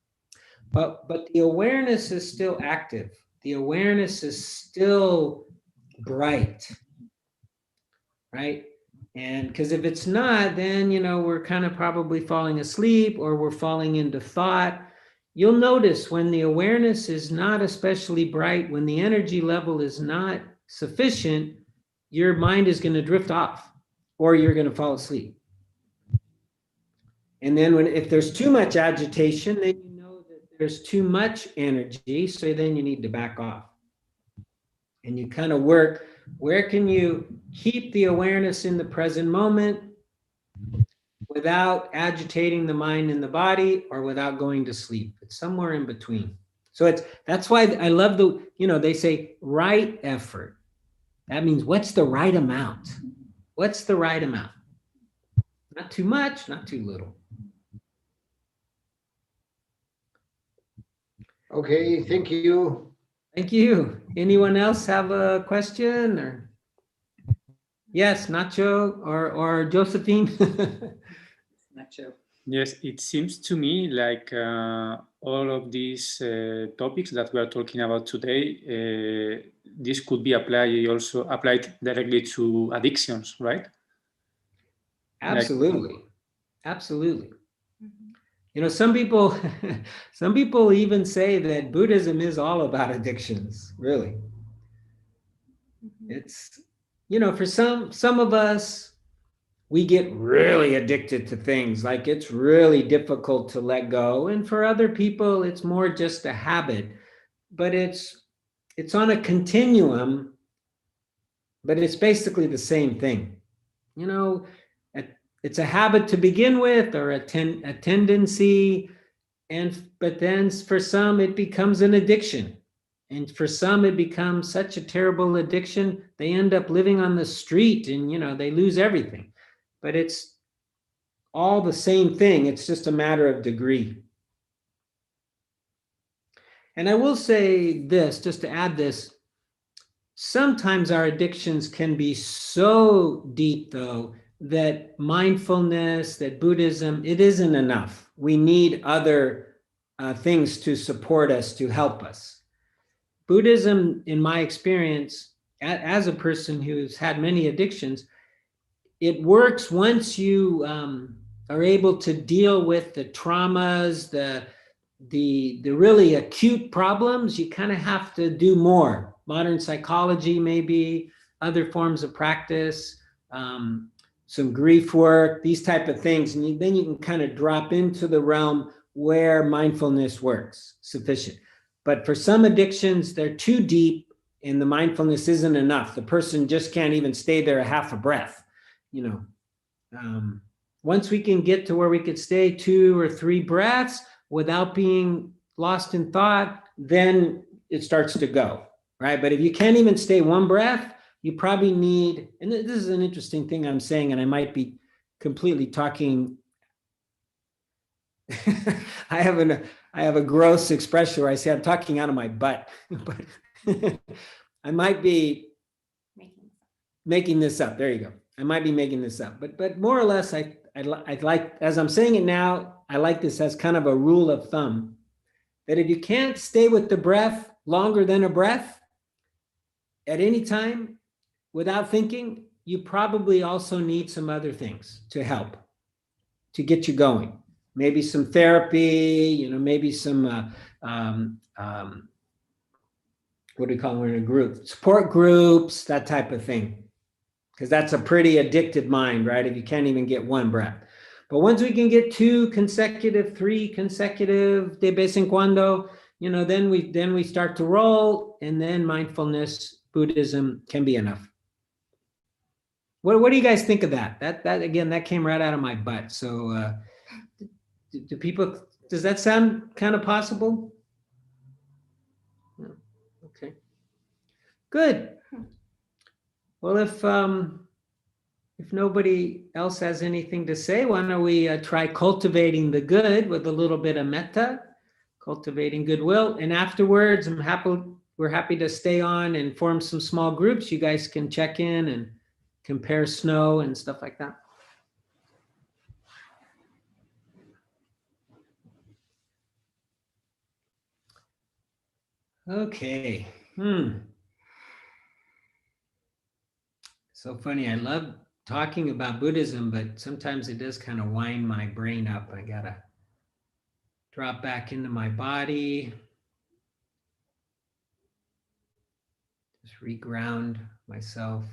B: But the awareness is still active. The awareness is still bright, right? And because if it's not, then, we're kind of probably falling asleep, or we're falling into thought. You'll notice when the awareness is not especially bright, when the energy level is not sufficient, your mind is going to drift off, or you're going to fall asleep. And then if there's too much agitation, then there's too much energy, so then you need to back off. And you kind of work, where can you keep the awareness in the present moment without agitating the mind and the body, or without going to sleep? It's somewhere in between. So that's why I love they say right effort. That means, what's the right amount? What's the right amount? Not too much, not too little.
G: Okay, thank you.
B: Thank you. Anyone else have a question? Or Yes, Nacho or Josephine.
H: Nacho.
D: Yes, it seems to me like all of these topics that we are talking about today, this could be applied directly to addictions, right?
B: Absolutely. Absolutely.
A: Mhm.
B: You know, some people some people even say that Buddhism is all about addictions, really.
A: Mhm.
B: It's, you know, for some of us, we get really addicted to things, like it's really difficult to let go, and for other people it's more just a habit, but it's on a continuum, but it's basically the same thing. You know, it's a habit to begin with, or a tendency, and but then for some it becomes an addiction, and for some it becomes such a terrible addiction they end up living on the street, and you know, they lose everything. But it's all the same thing, it's just a matter of degree. And I will say this, just to add this, sometimes our addictions can be so deep, though, that mindfulness, that Buddhism, it isn't enough. We need other things to support us, to help us. Buddhism, in my experience, as a person who's had many addictions, it works once you are able to deal with the traumas, the really acute problems. You kind of have to do more. Modern psychology, maybe other forms of practice, some grief work, these type of things, and then you can kind of drop into the realm where mindfulness works sufficient. But for some addictions, they're too deep, and the mindfulness isn't enough. The person just can't even stay there a half a breath. You know, once we can get to where we could stay 2 or 3 breaths without being lost in thought, then it starts to go, right? But if you can't even stay 1 breath, you probably need, and this is an interesting thing I'm saying, and I might be completely talking. I have a gross expression where I say I'm talking out of my butt, but I might be making this up. There you go. I might be making this up, but more or less, I like, as I'm saying it now, I like this as kind of a rule of thumb, that if you can't stay with the breath longer than a breath at any time without thinking, you probably also need some other things to help to get you going. Maybe some therapy, you know, maybe some what do we call them in a group? Support groups, that type of thing. Because that's a pretty addicted mind, right? If you can't even get 1 breath. But once we can get 2 consecutive, 3 consecutive, de vez en cuando, you know, then we start to roll, and then mindfulness, Buddhism can be enough. What do you guys think of that? That again, that came right out of my butt. So do people, does that sound kind of possible? Okay. Good. Well, if nobody else has anything to say, why don't we try cultivating the good with a little bit of metta, cultivating goodwill. And afterwards, we're happy to stay on and form some small groups. You guys can check in and compare snow and stuff like that. Okay. So funny. I love talking about Buddhism, but sometimes it does kind of wind my brain up. I gotta drop back into my body. Just reground myself.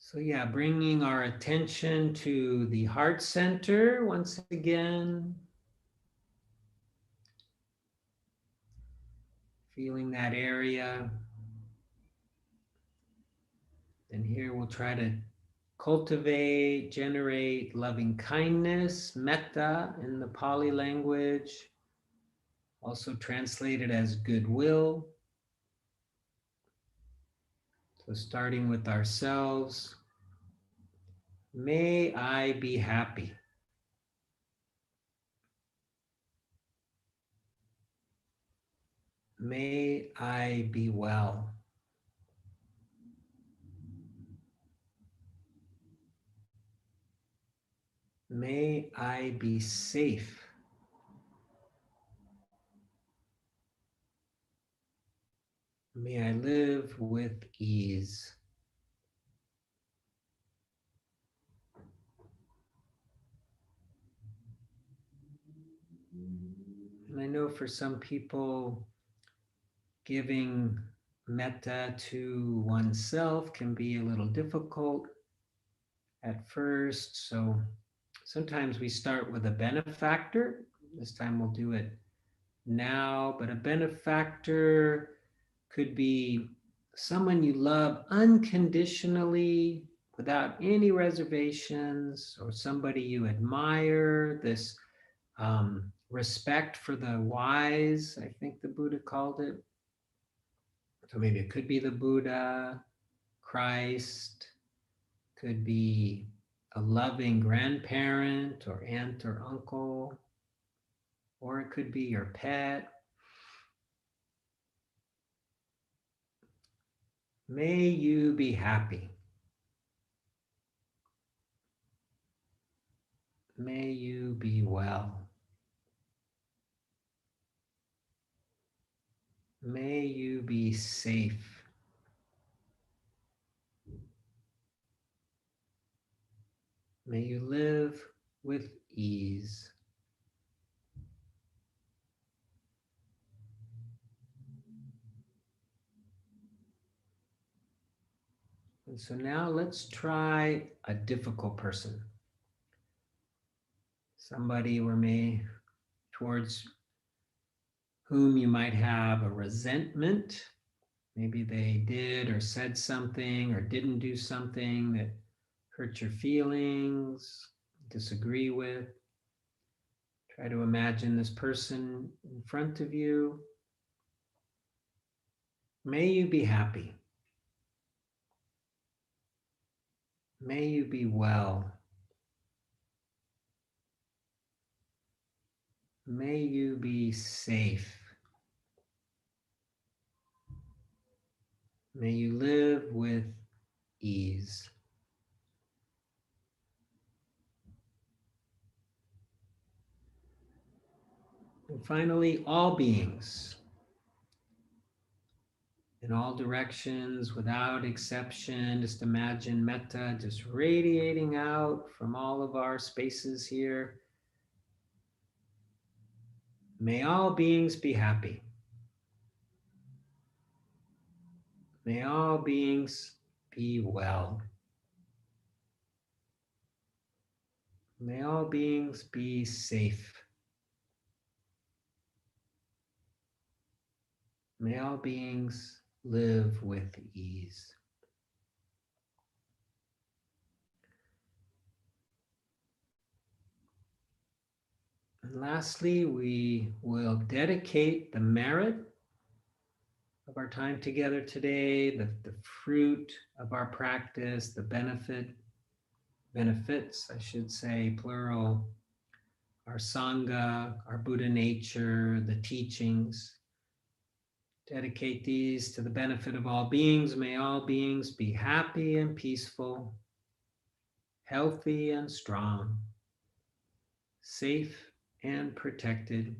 B: So yeah, bringing our attention to the heart center once again. Feeling that area. And here we'll try to cultivate, generate loving kindness, metta in the Pali language, also translated as goodwill. So starting with ourselves, may I be happy. May I be well. May I be safe. May I live with ease. And I know for some people, giving metta to oneself can be a little difficult at first. So sometimes we start with a benefactor. This time we'll do it now, but a benefactor could be someone you love unconditionally without any reservations, or somebody you admire, this respect for the wise, I think the Buddha called it. So maybe it could be the Buddha, Christ, could be a loving grandparent or aunt or uncle, or it could be your pet. May you be happy. May you be well. May you be safe. May you live with ease. And so now let's try a difficult person. Somebody towards whom you might have a resentment. Maybe they did or said something or didn't do something that hurt your feelings, disagree with. Try to imagine this person in front of you. May you be happy. May you be well. May you be safe. May you live with ease. And finally, all beings, in all directions, without exception. Just imagine metta just radiating out from all of our spaces here. May all beings be happy. May all beings be well. May all beings be safe. May all beings live with ease. And lastly, we will dedicate the merit of our time together today, the fruit of our practice, the benefits, I should say, plural, our Sangha, our Buddha nature, the teachings. Dedicate these to the benefit of all beings. May all beings be happy and peaceful, healthy and strong, safe and protected.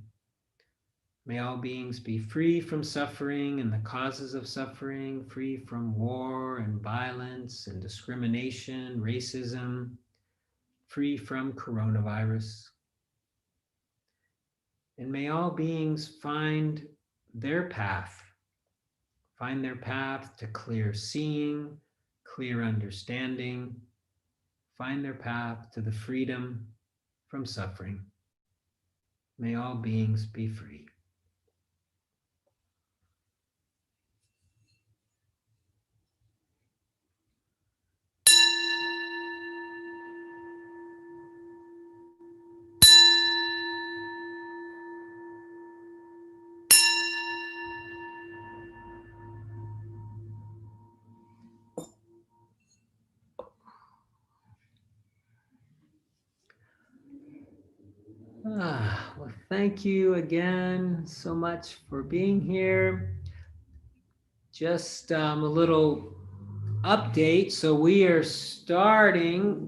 B: May all beings be free from suffering and the causes of suffering, free from war and violence and discrimination, racism, free from coronavirus. And may all beings find their path to clear seeing, clear understanding, find their path to the freedom from suffering. May all beings be free. Well, thank you again so much for being here. Just a little update. So we are starting